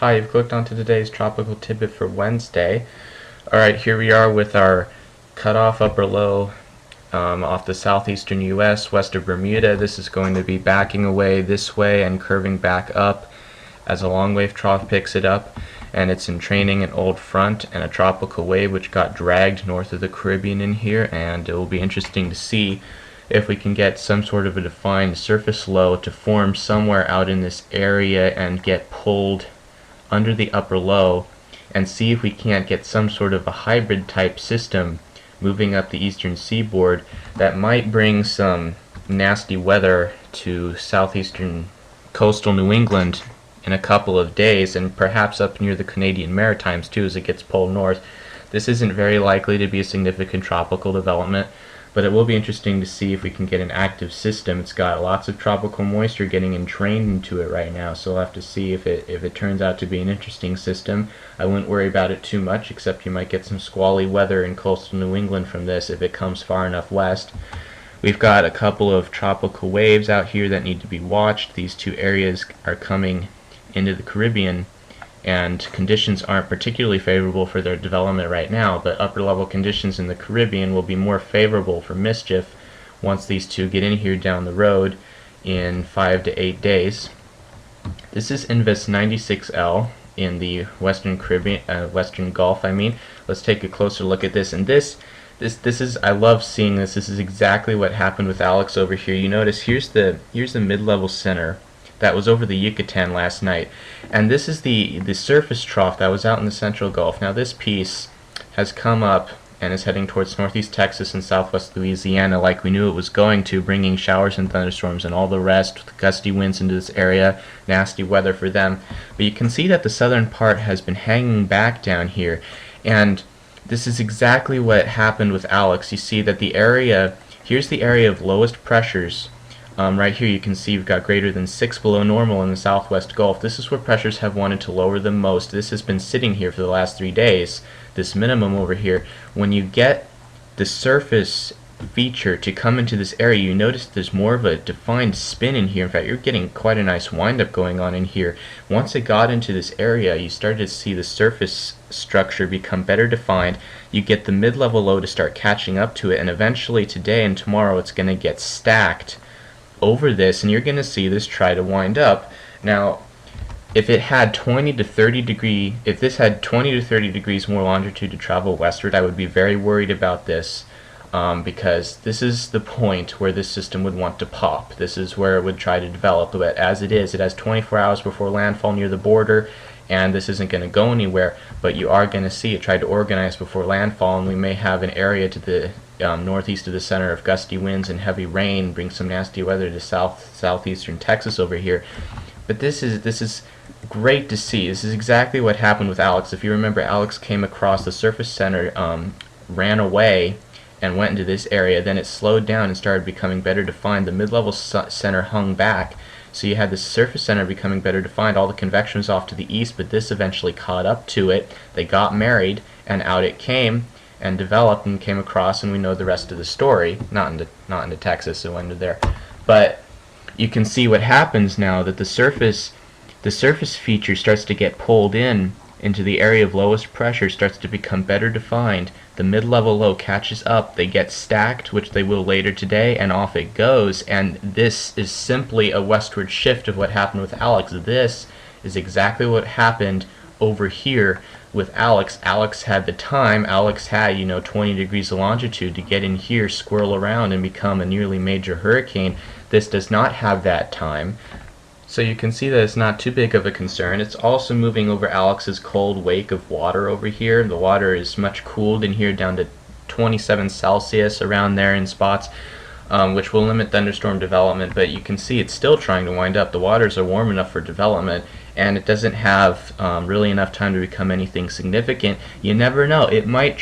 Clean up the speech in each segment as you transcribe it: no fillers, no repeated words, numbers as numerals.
Hi, you've clicked onto today's tropical tidbit for Wednesday. Alright, here we are with our cutoff upper low off the southeastern U.S. west of Bermuda. This is going to be backing away this way and curving back up as a long wave trough picks it up, and it's entraining an old front and a tropical wave which got dragged north of the Caribbean in here, and it will be interesting to see if we can get some sort of a defined surface low to form somewhere out in this area and get pulled under the upper low, and see if we can't get some sort of a hybrid type system moving up the eastern seaboard that might bring some nasty weather to southeastern coastal New England in a couple of days, and perhaps up near the Canadian Maritimes too as it gets pulled north. This isn't very likely to be a significant tropical development, but it will be interesting to see if we can get an active system. It's got lots of tropical moisture getting entrained into it right now, so we'll have to see if it turns out to be an interesting system. I wouldn't worry about it too much, except you might get some squally weather in coastal New England from this if it comes far enough west. We've got a couple of tropical waves out here that need to be watched. These two areas are coming into the Caribbean, and conditions aren't particularly favorable for their development right now, but upper level conditions in the Caribbean will be more favorable for mischief once these two get in here down the road in 5 to 8 days. This is Invis 96L in the Western Caribbean, Western Gulf. Let's take a closer look at this. And this is, I love seeing this. This is exactly what happened with Alex over here. You notice here's the mid-level center that was over the Yucatan last night, and this is the surface trough that was out in the central Gulf. Now this piece has come up and is heading towards northeast Texas and southwest Louisiana like we knew it was going to, bringing showers and thunderstorms and all the rest, with gusty winds into this area, nasty weather for them. But you can see that the southern part has been hanging back down here, and this is exactly what happened with Alex. You see that the area, here's the area of lowest pressures. Right here you can see you've got greater than 6 below normal in the southwest Gulf. This is where pressures have wanted to lower the most. This has been sitting here for the last 3 days, this minimum over here. When you get the surface feature to come into this area, you notice there's more of a defined spin in here. In fact, you're getting quite a nice windup going on in here. Once it got into this area, you started to see the surface structure become better defined. You get the mid-level low to start catching up to it, and eventually today and tomorrow it's going to get stacked over this, and you're going to see this try to wind up. Now, if it had 20 to 30 degree, if this had 20 to 30 degrees more longitude to travel westward, I would be very worried about this, because this is the point where this system would want to pop. This is where it would try to develop, but as it is, it has 24 hours before landfall near the border, and this isn't going to go anywhere, but you are going to see it try to organize before landfall, and we may have an area to the northeast of the center of gusty winds and heavy rain, bring some nasty weather to southeastern Texas over here. But this is great to see. This is exactly what happened with Alex. If you remember, Alex came across the surface center, ran away and went into this area, then it slowed down and started becoming better defined. The mid-level center hung back, so you had the surface center becoming better defined. All the convection was off to the east, but this eventually caught up to it. They got married, and out it came and developed and came across, and we know the rest of the story. Not into Texas, it went into there. But you can see what happens now, that the surface feature starts to get pulled into the area of lowest pressure, starts to become better defined. The mid-level low catches up, they get stacked, which they will later today, and off it goes. And this is simply a westward shift of what happened with Alex. This is exactly what happened over here with Alex. Alex had the time. Alex had 20 degrees of longitude to get in here, swirl around, and become a nearly major hurricane. This does not have that time, so you can see that it's not too big of a concern. It's also moving over Alex's cold wake of water over here. The water is much cooled in here, down to 27 Celsius around there in spots, which will limit thunderstorm development, but you can see it's still trying to wind up. The waters are warm enough for development, and it doesn't have really enough time to become anything significant. You never know. It might,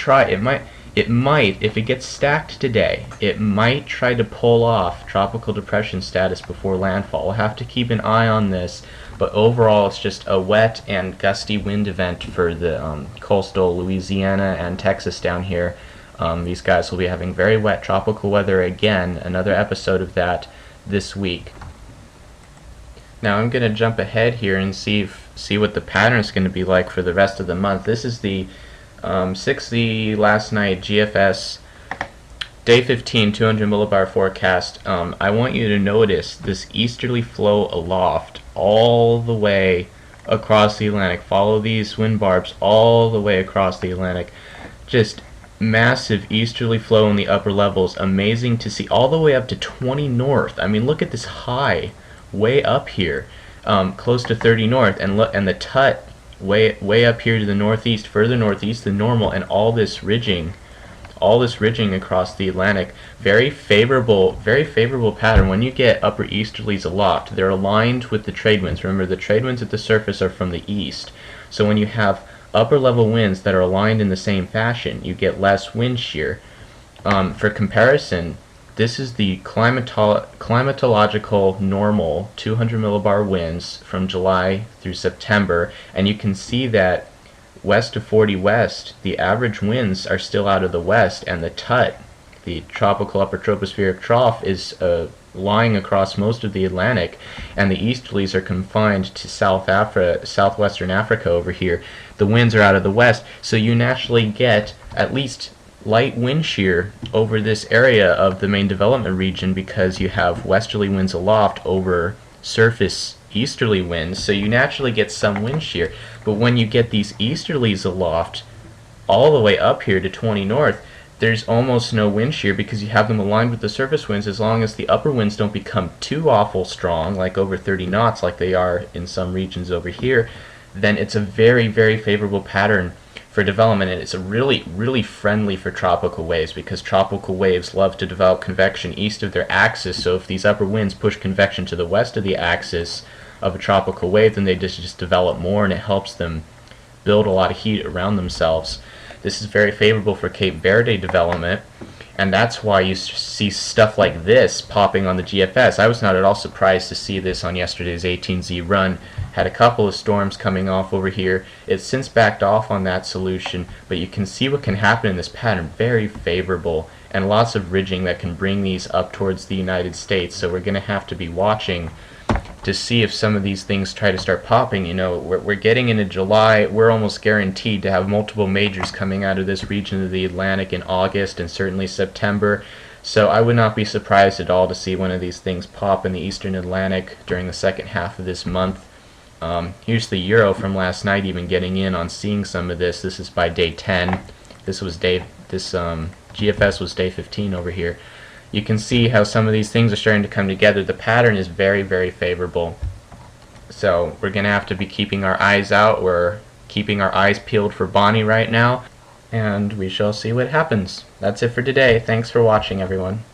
if it gets stacked today, it might try to pull off tropical depression status before landfall. We'll have to keep an eye on this, but overall it's just a wet and gusty wind event for the coastal Louisiana and Texas down here. These guys will be having very wet tropical weather again, another episode of that this week. Now I'm going to jump ahead here and see if see what the pattern is going to be like for the rest of the month. This is the 60 last night GFS day 15 200 millibar forecast. I want you to notice this easterly flow aloft all the way across the Atlantic. Follow these wind barbs all the way across the Atlantic. Just massive easterly flow in the upper levels. Amazing to see, all the way up to 20 north. I mean, look at this high way up here, close to 30 north, and look, and the tut way up here to the northeast, further northeast than normal, and all this ridging across the Atlantic. Very favorable pattern. When you get upper easterlies aloft, they're aligned with the trade winds. Remember, the trade winds at the surface are from the east, so when you have upper level winds that are aligned in the same fashion, you get less wind shear. For comparison, this is the climatological normal 200 millibar winds from July through September, and you can see that west of 40 west, the average winds are still out of the west, and the tut, the tropical upper tropospheric trough, is lying across most of the Atlantic, and the easterlies are confined to southwestern Africa over here. The winds are out of the west, so you naturally get at least light wind shear over this area of the main development region, because you have westerly winds aloft over surface easterly winds, so you naturally get some wind shear. But when you get these easterlies aloft all the way up here to 20 north, there's almost no wind shear, because you have them aligned with the surface winds. As long as the upper winds don't become too awful strong, like over 30 knots like they are in some regions over here, then it's a very favorable pattern for development, and it's a really friendly for tropical waves, because tropical waves love to develop convection east of their axis. So if these upper winds push convection to the west of the axis of a tropical wave, then they just develop more, and it helps them build a lot of heat around themselves. This is very favorable for Cape Verde development, and that's why you see stuff like this popping on the GFS. I was not at all surprised to see this on yesterday's 18Z run. Had a couple of storms coming off over here. It's since backed off on that solution, but you can see what can happen in this pattern. Very favorable, and lots of ridging that can bring these up towards the United States. So we're going to have to be watching to see if some of these things try to start popping. You know, we're getting into July. We're almost guaranteed to have multiple majors coming out of this region of the Atlantic in August and certainly September. So I would not be surprised at all to see one of these things pop in the eastern Atlantic during the second half of this month. Here's the Euro from last night, even getting in on seeing some of this. This is by day 10. This GFS was day 15 over here. You can see how some of these things are starting to come together. The pattern is very favorable. So we're going to have to be keeping our eyes out. We're keeping our eyes peeled for Bonnie right now, and we shall see what happens. That's it for today. Thanks for watching, everyone.